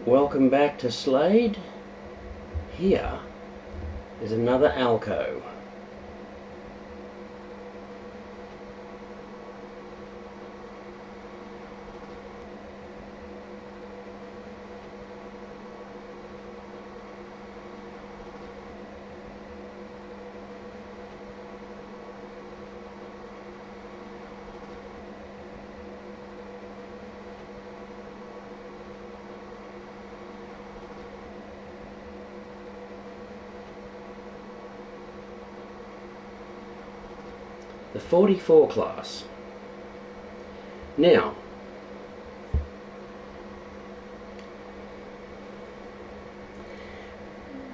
Welcome back to SLADE. Here is another Alco. The 44 class. Now,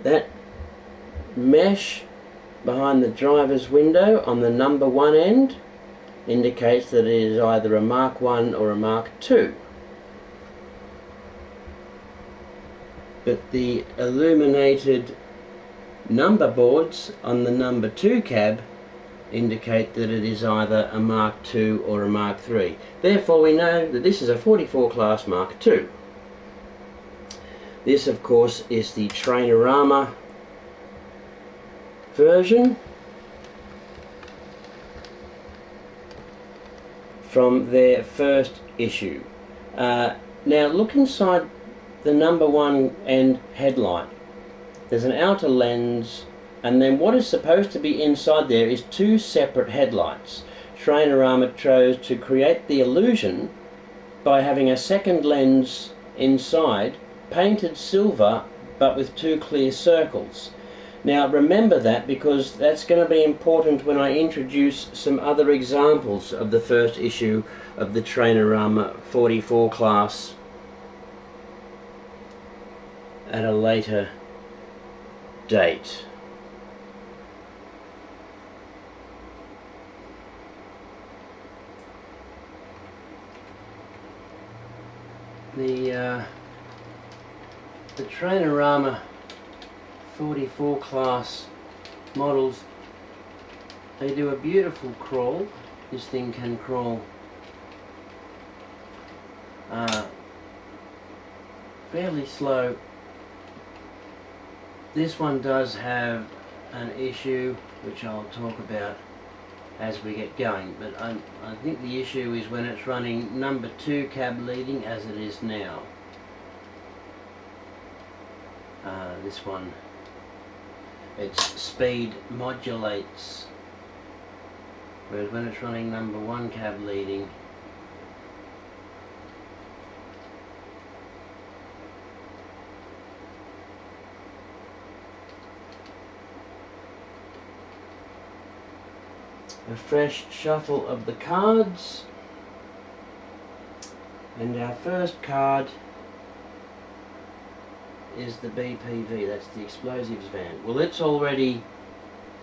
that mesh behind the driver's window on the number 1 end indicates that it is either a Mark 1 or a Mark 2. But the illuminated number boards on the number 2 cab indicate that it is either a Mark II or a Mark III. Therefore we know that this is a 44 class Mark II. This of course is the Trainorama version from their first issue. Now look inside the number 1 end headlight. There's an outer lens, and then what is supposed to be inside there is 2 separate headlights. Trainorama chose to create the illusion by having a second lens inside, painted silver but with 2 clear circles. Now remember that, because that's going to be important when I introduce some other examples of the first issue of the Trainorama 44 class at a later date. The Trainorama 44 class models, they do a beautiful crawl. This thing can crawl fairly slow. This one does have an issue which I'll talk about as we get going, but I think the issue is when it's running number 2 cab leading as it is now. This one, its speed modulates, whereas when it's running number 1 cab leading, a fresh shuffle of the cards, and our first card is the BPV, that's the explosives van. Well, it's already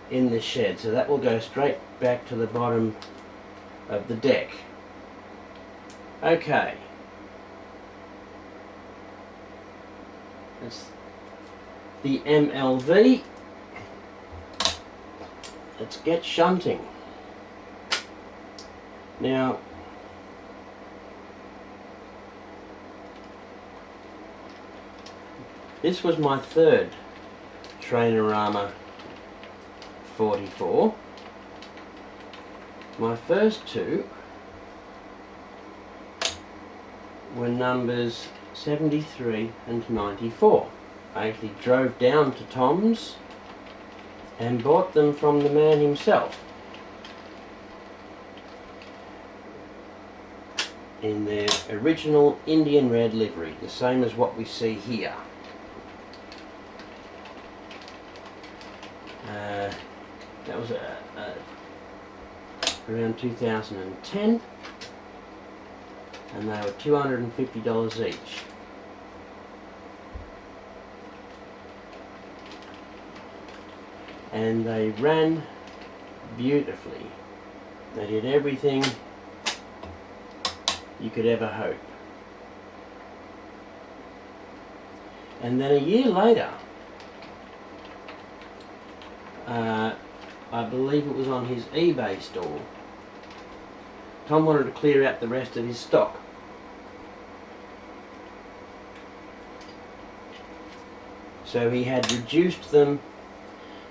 in the shed, so that will go straight back to the bottom of the deck. Okay, that's the MLV. Let's get shunting. Now, this was my third Trainorama 44. My first 2 were numbers 73 and 94. I actually drove down to Tom's and bought them from the man himself in their original Indian red livery, the same as what we see here. That was around 2010, and they were $250 each. And they ran beautifully. They did everything you could ever hope. And then a year later, I believe it was on his eBay store, Tom wanted to clear out the rest of his stock. So he had reduced them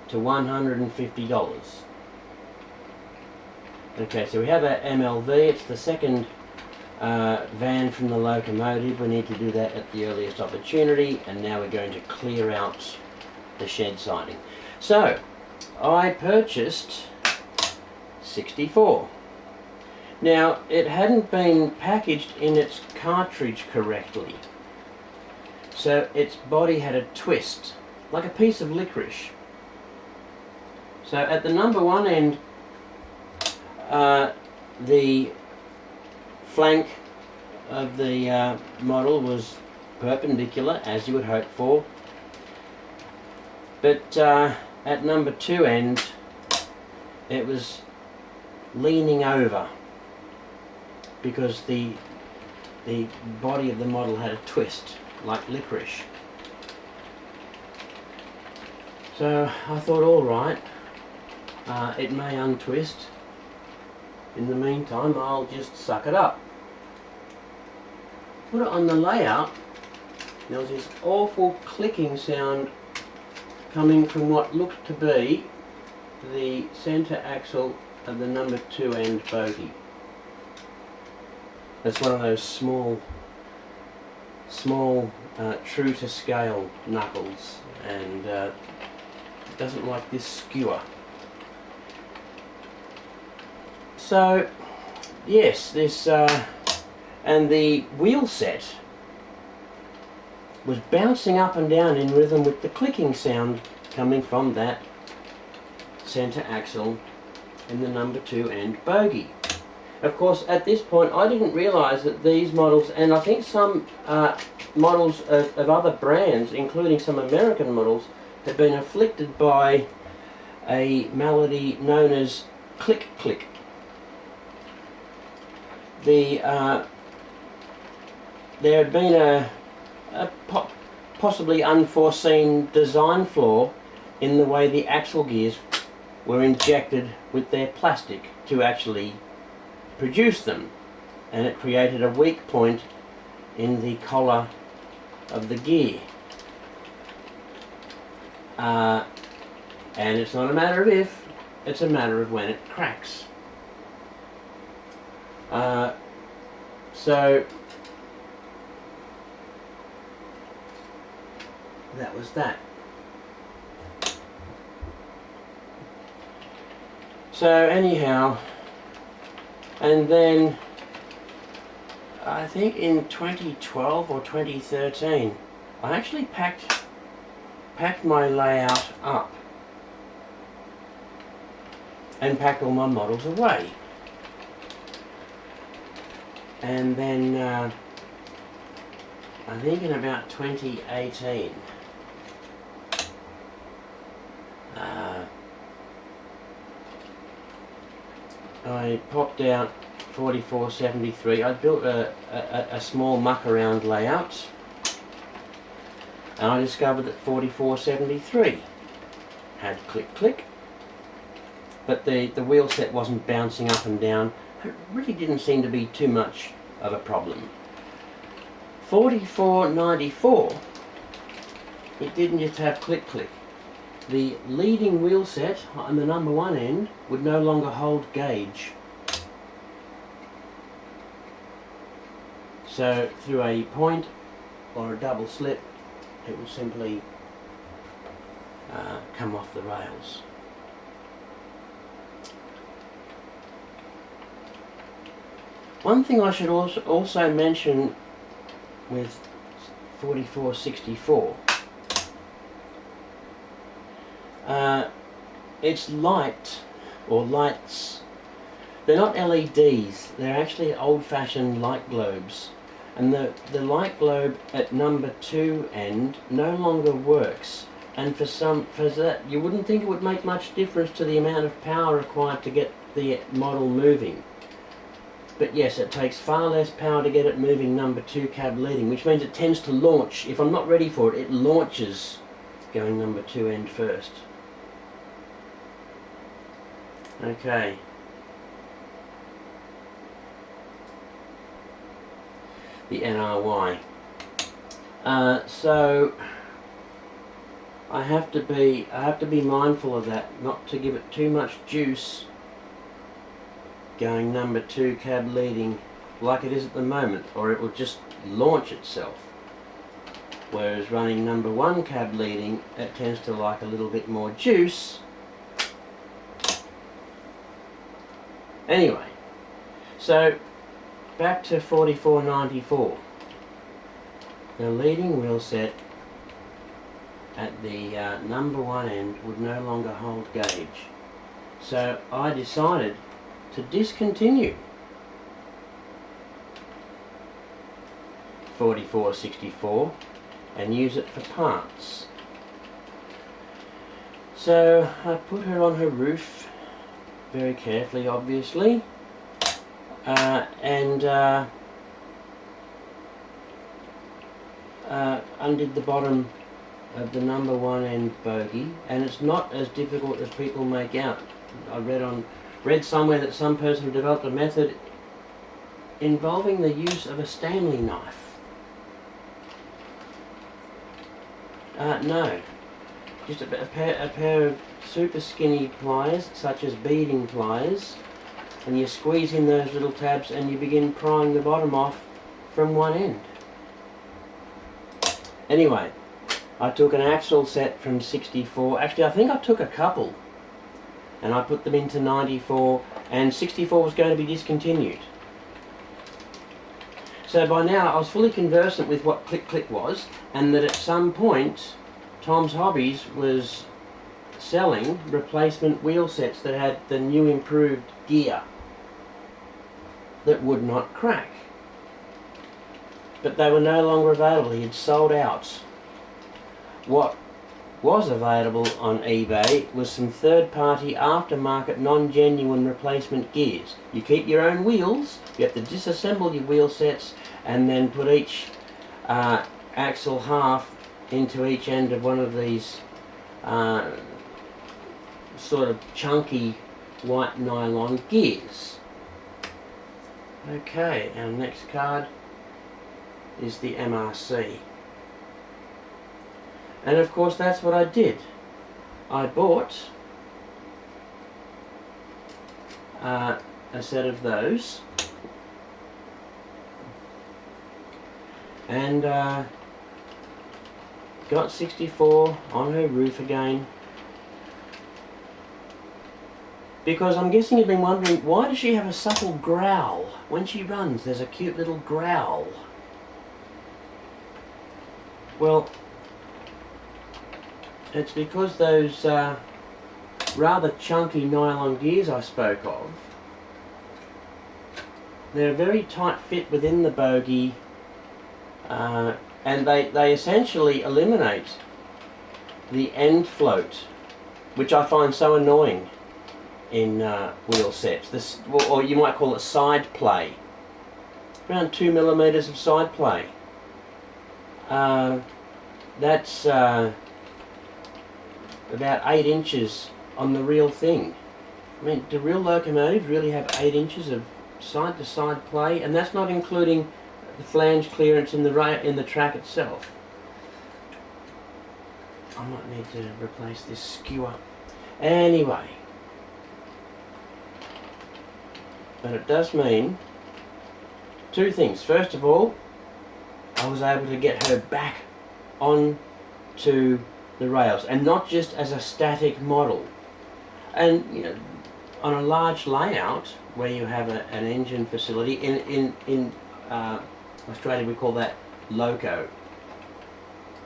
to $150. Okay, so we have our MLV. It's the second van from the locomotive. We need to do that at the earliest opportunity, and now we're going to clear out the shed siding. So I purchased 64. Now it hadn't been packaged in its cartridge correctly, so its body had a twist like a piece of licorice. So at the number one end, the flank of the model was perpendicular, as you would hope for, but at number two end it was leaning over because the body of the model had a twist like licorice. So I thought, all right, it may untwist. In the meantime, I'll just suck it up. Put it on the layout. There was this awful clicking sound coming from what looked to be the centre axle of the number two end bogie. That's one of those small true to scale knuckles, and it doesn't like this skewer. So yes, this and the wheel set was bouncing up and down in rhythm with the clicking sound coming from that centre axle in the number two end bogie. Of course, at this point I didn't realise that these models, and I think some models of other brands, including some American models, have been afflicted by a malady known as click click. There had been a possibly unforeseen design flaw in the way the axle gears were injected with their plastic to actually produce them, and it created a weak point in the collar of the gear. And it's not a matter of if, it's a matter of when it cracks. So that was that. So anyhow, and then I think in 2012 or 2013 I actually packed my layout up and packed all my models away. And then I think in about 2018 I popped out 4473. I built a small muck around layout, and I discovered that 4473 had click click, but the wheel set wasn't bouncing up and down. It really didn't seem to be too much of a problem. 4494, it didn't just have click click. The leading wheel set on the number one end would no longer hold gauge. So through a point or a double slip, it will simply come off the rails. One thing I should also mention with 4464, its light, or lights, they're not LEDs, they're actually old-fashioned light globes, and the light globe at number 2 end no longer works, and for that you wouldn't think it would make much difference to the amount of power required to get the model moving. But yes, it takes far less power to get it moving number 2 cab leading, which means it tends to launch. If I'm not ready for it, it launches going number 2 end first. Okay. The NRY. So I have to be mindful of that, not to give it too much juice going number 2 cab leading like it is at the moment, or it will just launch itself. Whereas running number 1 cab leading, it tends to like a little bit more juice. Anyway, so back to 4494. The leading wheel set at the number 1 end would no longer hold gauge. So I decided to discontinue 4464 and use it for parts. So I put her on her roof very carefully, obviously, and undid the bottom of the number 1 end bogie, and it's not as difficult as people make out. I read somewhere that some person developed a method involving the use of a Stanley knife. No, just a pair of super skinny pliers, such as beading pliers, and you squeeze in those little tabs and you begin prying the bottom off from one end. Anyway, I took an axle set from 64, actually I think I took a couple, and I put them into 94, and 64 was going to be discontinued. So by now I was fully conversant with what click click was, and that at some point Tom's Hobbies was selling replacement wheel sets that had the new improved gear that would not crack. But they were no longer available. He had sold out. What was available on eBay was some third-party aftermarket non-genuine replacement gears. You keep your own wheels, you have to disassemble your wheel sets and then put each axle half into each end of one of these sort of chunky white nylon gears. Okay, our next card is the MRC. And of course that's what I did. I bought a set of those and got 64 on her roof again, because I'm guessing you've been wondering, why does she have a subtle growl when she runs? There's a cute little growl. Well, it's because those rather chunky nylon gears I spoke of, they're a very tight fit within the bogie, and they essentially eliminate the end float, which I find so annoying in wheel sets. This, or you might call it side play. Around 2 millimeters of side play. That's about 8 inches on the real thing. I mean, do real locomotives really have 8 inches of side-to-side play? And that's not including the flange clearance in the track itself. I might need to replace this skewer. Anyway, but it does mean two things. First of all, I was able to get her back on to the rails, and not just as a static model. And you know, on a large layout where you have an engine facility, in Australia we call that loco.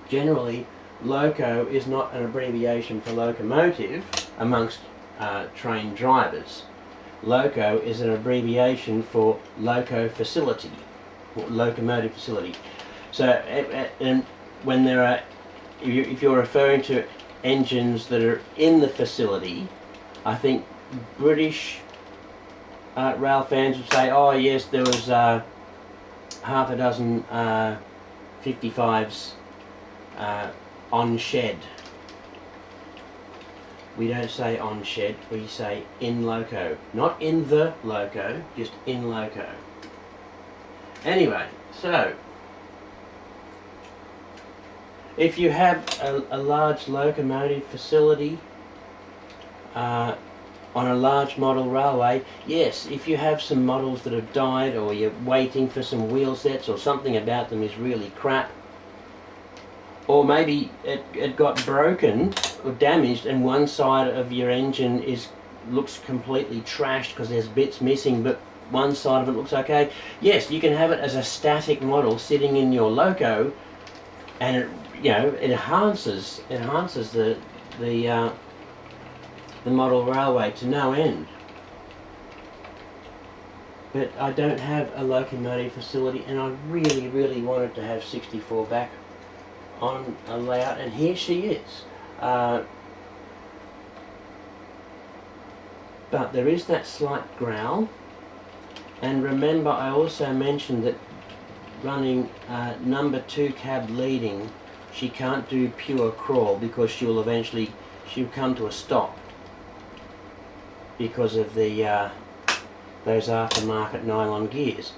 Generally, loco is not an abbreviation for locomotive amongst trained drivers. Loco is an abbreviation for loco facility, or locomotive facility. So, and when there are, if you're referring to engines that are in the facility, I think British rail fans would say, oh yes, there was half a dozen 55s on shed. We don't say on shed, we say in loco. Not in the loco, just in loco. Anyway, so If you have a large locomotive facility on a large model railway, yes, if you have some models that have died, or you're waiting for some wheel sets, or something about them is really crap, or maybe it got broken or damaged and one side of your engine looks completely trashed because there's bits missing, but one side of it looks okay, yes, you can have it as a static model sitting in your loco, and it, you know, it enhances the model railway to no end. But I don't have a locomotive facility, and I really wanted to have 64 back on a layout, and here she is. But there is that slight growl, and remember I also mentioned that running number 2 cab leading, she can't do pure crawl because she'll come to a stop because of the those aftermarket nylon gears.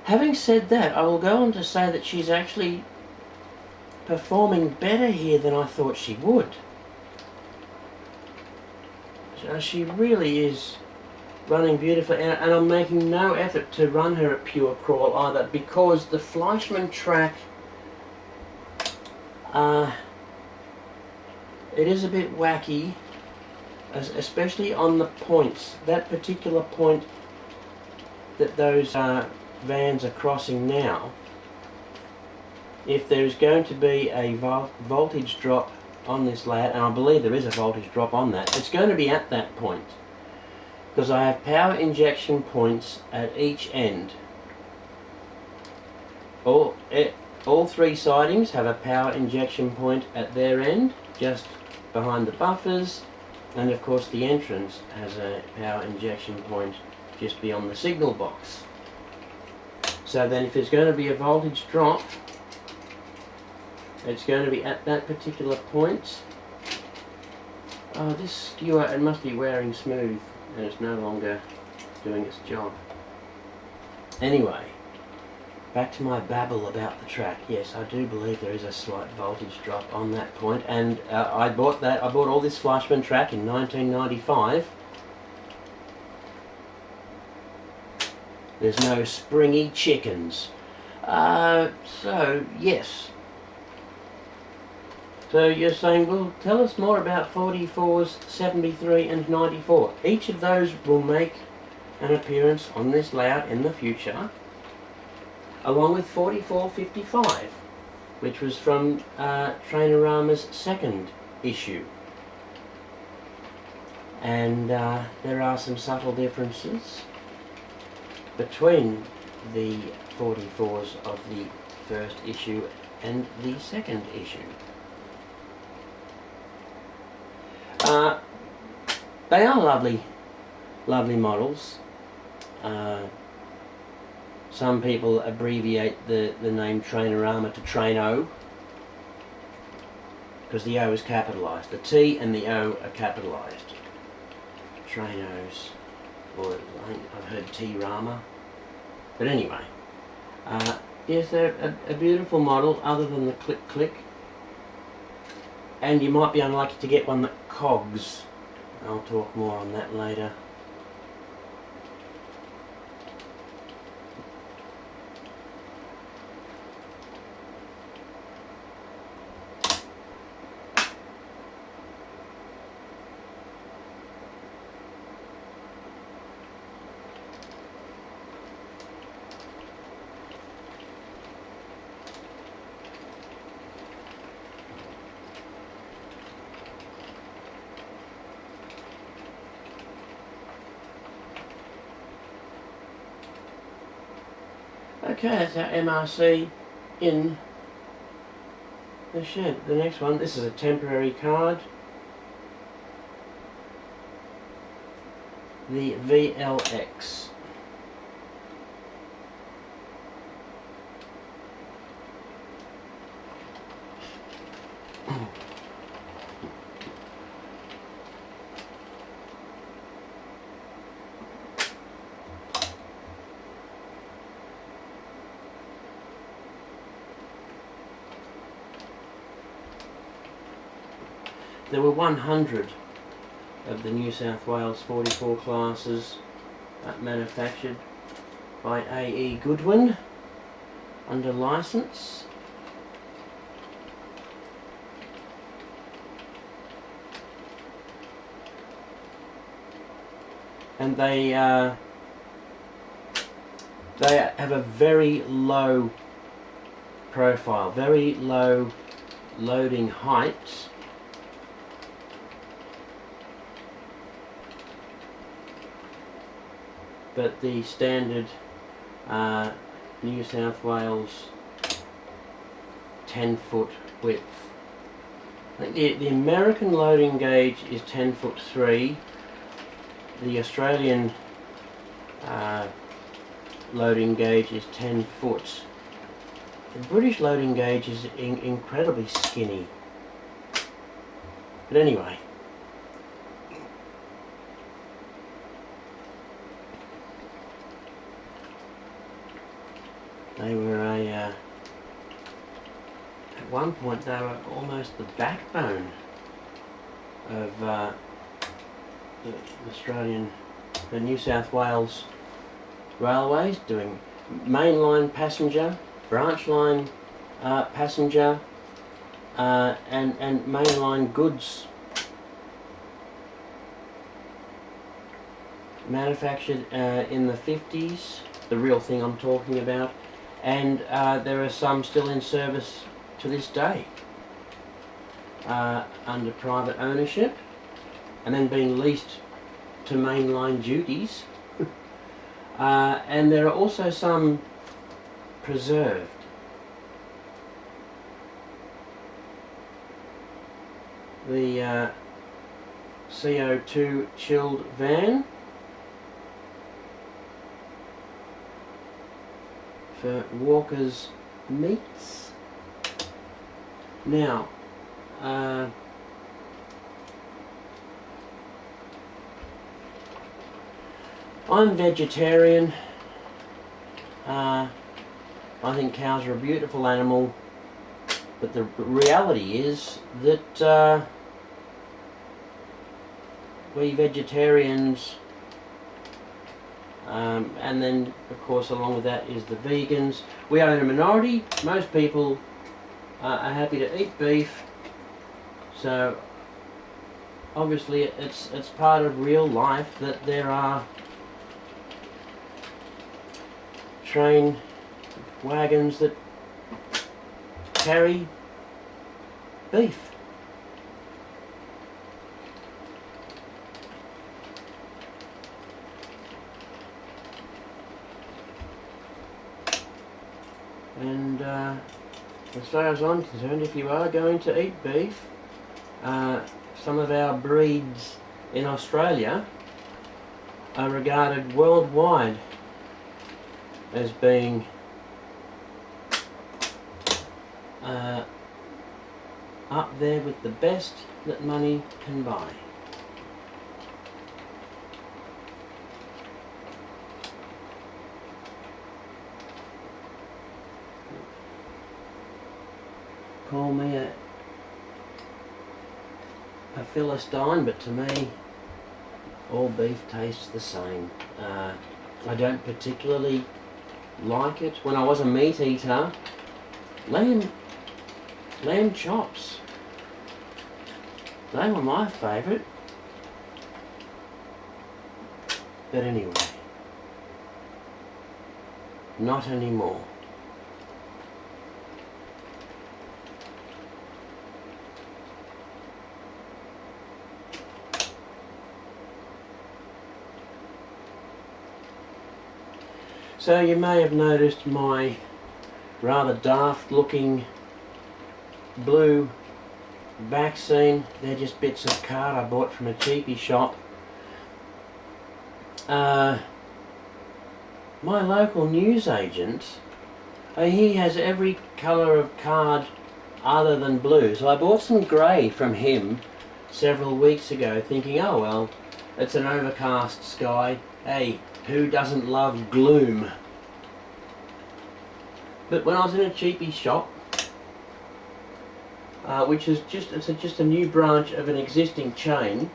Having said that, I will go on to say that she's actually performing better here than I thought she would. She really is running beautifully, and I'm making no effort to run her at pure crawl either, because the Fleischmann track, it is a bit wacky, especially on the points. That particular point that those vans are crossing now, if there's going to be a voltage drop on this layout, and I believe there is a voltage drop on that, it's going to be at that point, because I have power injection points at each end. All 3 sidings have a power injection point at their end, just behind the buffers, and of course the entrance has a power injection point just beyond the signal box. So then if there's going to be a voltage drop, it's going to be at that particular point. Oh, this skewer, it must be wearing smooth, and it's no longer doing its job. Anyway, back to my babble about the track. Yes, I do believe there is a slight voltage drop on that point, and I bought all this Fleischmann track in 1995. There's no springy chickens. So, yes. So you're saying, well, tell us more about 44s, 73 and 94. Each of those will make an appearance on this layout in the future, along with 4455, which was from Trainorama's second issue. And there are some subtle differences between the 44s of the first issue and the second issue. They are lovely models. Some people abbreviate the name Trainorama to Traino, because the O is capitalised. The T and the O are capitalised. Trainos, or I've heard T-Rama. But anyway, yes, they're a beautiful model, other than the click. And you might be unlucky to get one that cogs. I'll talk more on that later. Okay, that's our MRC in the shed. The next one, this is a temporary card. The VLX. there were 100 of the New South Wales 44 classes manufactured by A.E. Goodwin under licence. And they have a very low profile, very low loading heights. But the standard New South Wales 10-foot width. I think the American loading gauge is 10'3". The Australian loading gauge is 10 foot. The British loading gauge is incredibly skinny. But anyway, they were at one point they were almost the backbone of the New South Wales railways, doing mainline passenger, branch line passenger, and mainline goods. Manufactured in the 50s, the real thing I'm talking about, and there are some still in service to this day under private ownership, and then being leased to mainline duties. And there are also some preserved. The CO2 chilled van for Walker's Meats. Now, I'm vegetarian. I think cows are a beautiful animal, but the reality is that we vegetarians, and then of course along with that is the vegans, we are in a minority. Most people are happy to eat beef, so obviously it's part of real life that there are train wagons that carry beef. And as far as I'm concerned, if you are going to eat beef, some of our breeds in Australia are regarded worldwide as being up there with the best that money can buy. Call me a Philistine, but to me all beef tastes the same. I don't particularly like it. When I was a meat eater, lamb chops, they were my favourite. But anyway, not anymore. So you may have noticed my rather daft looking blue back scene. They're just bits of card I bought from a cheapie shop. My local newsagent, he has every colour of card other than blue. So I bought some grey from him several weeks ago thinking, oh well, it's an overcast sky. Hey, who doesn't love gloom? But when I was in a cheapie shop, which is just a new branch of an existing chain.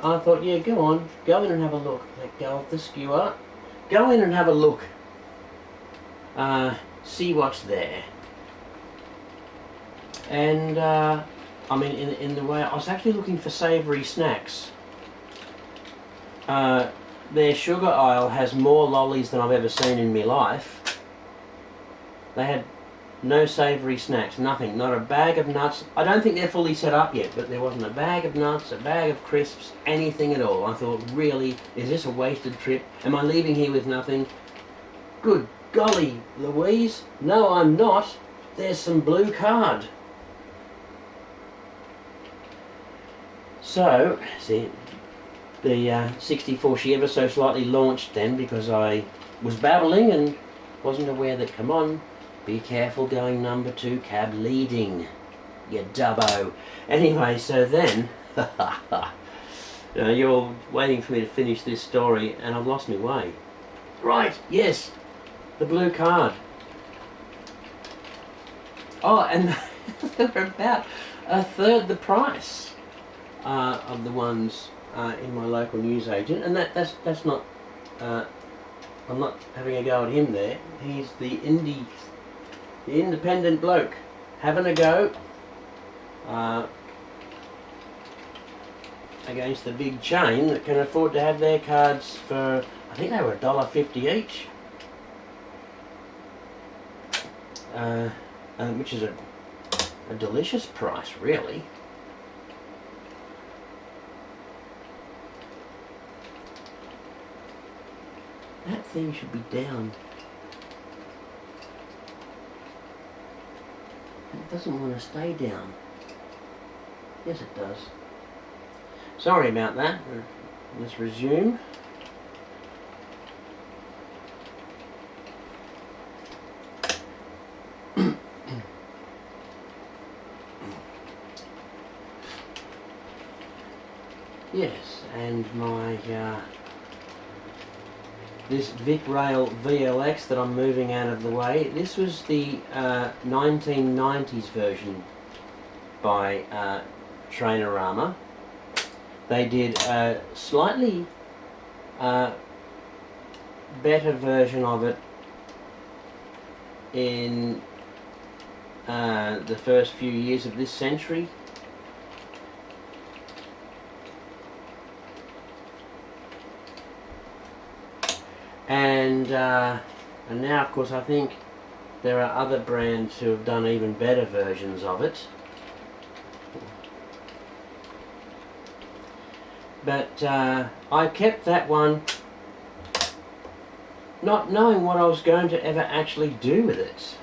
I thought, yeah, go in and have a look. Let go of the skewer. Go in and have a look. See what's there. And I mean, in the way I was actually looking for savoury snacks. Their sugar aisle has more lollies than I've ever seen in my life. They had no savoury snacks, nothing, not a bag of nuts. I don't think they're fully set up yet, but there wasn't a bag of nuts, a bag of crisps, anything at all. I thought, really, is this a wasted trip? Am I leaving here with nothing? Good golly, Louise, no I'm not. There's some blue card. So, see, the 64 she ever so slightly launched then because I was babbling and wasn't aware that, come on, be careful going number 2 cab leading, you dubbo. Anyway, so then, you're waiting for me to finish this story and I've lost my way. Right, yes, the blue card. Oh, and they were about a third the price of the ones in my local newsagent, and that's not. I'm not having a go at him there. He's the independent bloke having a go against the big chain that can afford to have their cards for, I think they were $1.50 each, which is a delicious price, really. That thing should be down. It doesn't want to stay down. Yes, it does. Sorry about that. Let's resume. Yes, and my this VicRail VLX that I'm moving out of the way, this was the 1990s version by Trainerama. They did a slightly better version of it in the first few years of this century. And now, of course, I think there are other brands who have done even better versions of it. But I kept that one, not knowing what I was going to ever actually do with it.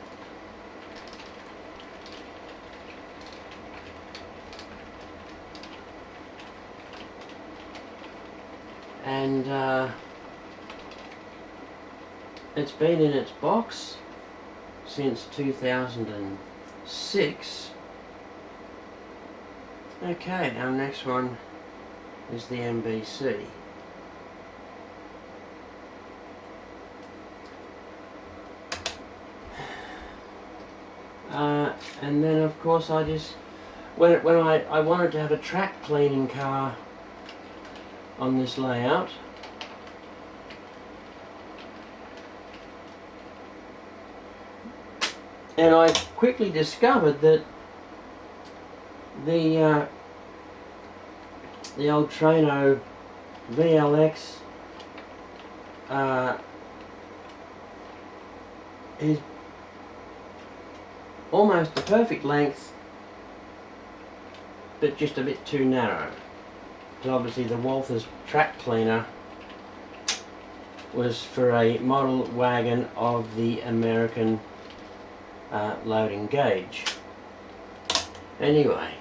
And it's been in its box since 2006. Okay, our next one is the MBC. And then of course I just, when I wanted to have a track cleaning car on this layout, and I quickly discovered that the old Traino VLX is almost the perfect length, but just a bit too narrow. Because obviously the Walther's track cleaner was for a model wagon of the American loading gauge. Anyway,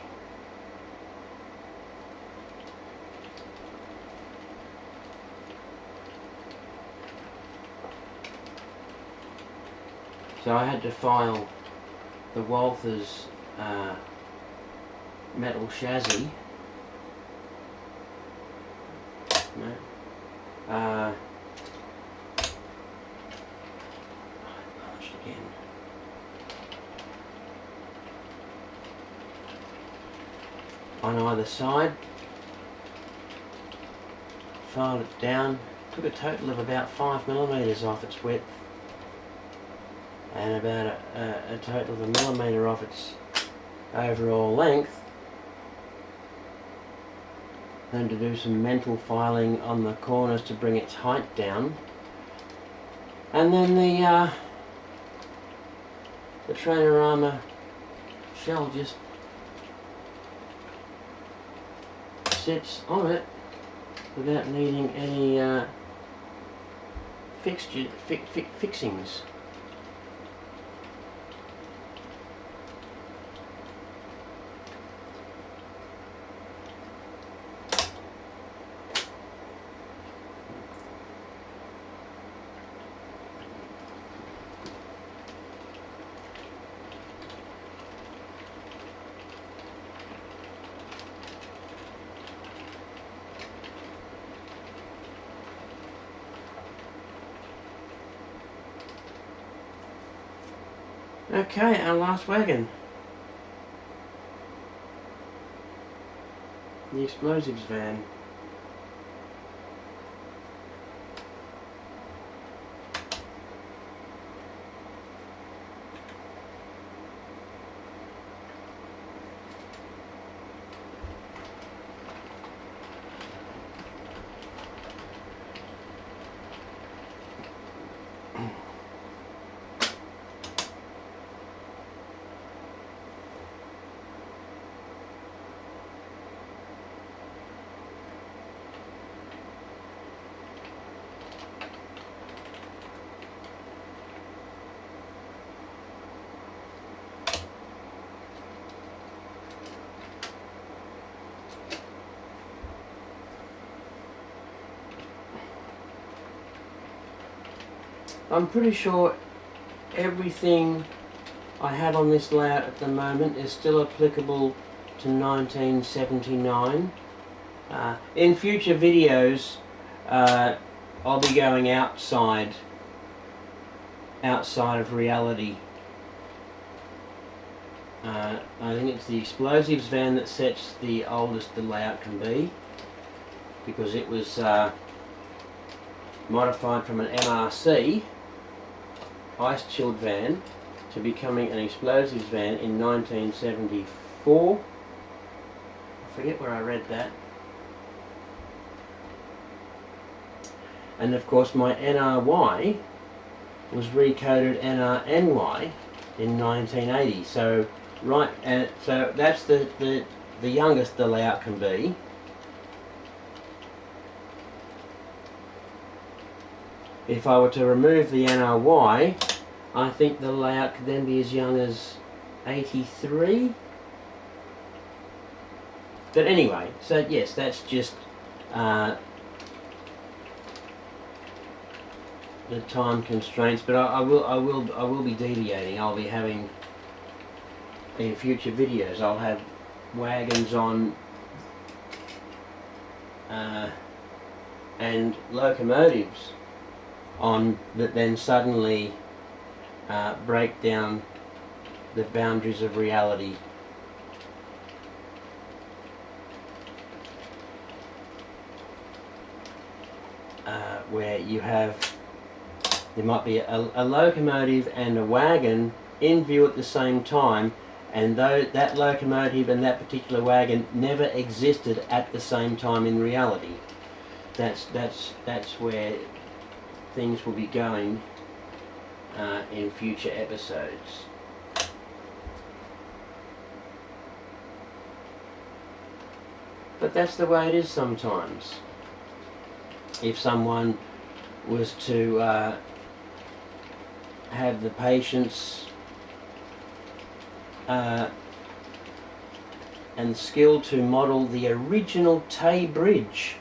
so I had to file the Walther's metal chassis. No. Punched again. on either side. Filed it down, took a total of about 5mm off its width and about a total of 1mm off its overall length. Then to do some mental filing on the corners to bring its height down. And then the trainer armour shell just sits on it without needing any fixings. Okay, our last wagon. The explosives van. I'm pretty sure everything I have on this layout at the moment is still applicable to 1979. In future videos I'll be going outside of reality. I think it's the explosives van that sets the oldest the layout can be, because it was modified from an MRC ice chilled van to becoming an explosives van in 1974. I forget where I read that. And of course my NRY was recoded NRNY in 1980. So right, and so that's the youngest the layout can be. If I were to remove the NRY, I think the layout could then be as young as 83. But anyway, so yes, that's just the time constraints. But I will be deviating. I'll be having, in future videos, I'll have wagons on and locomotives on that then suddenly break down the boundaries of reality. Where there might be a locomotive and a wagon in view at the same time, and though that locomotive and that particular wagon never existed at the same time in reality. That's where things will be going in future episodes. But that's the way it is sometimes. If someone was to have the patience and skill to model the original Tay Bridge,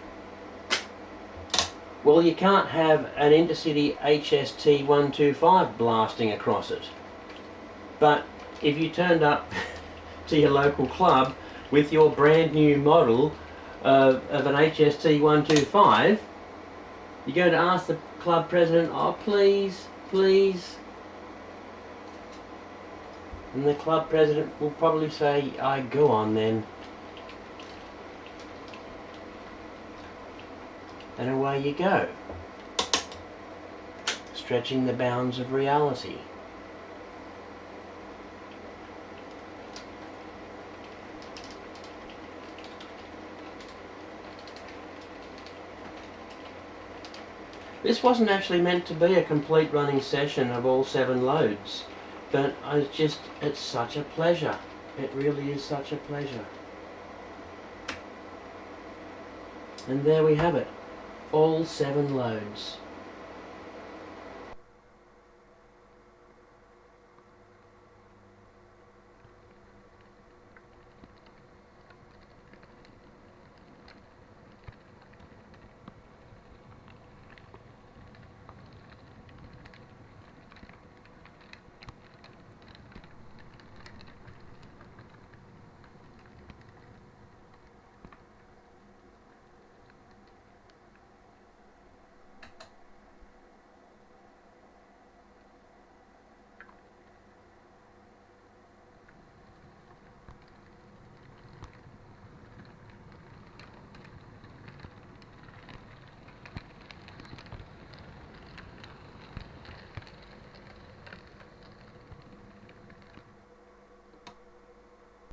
well, you can't have an intercity HST 125 blasting across it. But if you turned up to your local club with your brand new model of an HST 125, you're going to ask the club president, oh please, please. And the club president will probably say, go on then. and away you go, stretching the bounds of reality. This wasn't actually meant to be a complete running session of all 7 loads, but it's such a pleasure. It really is such a pleasure. And there we have it, all 7 loads.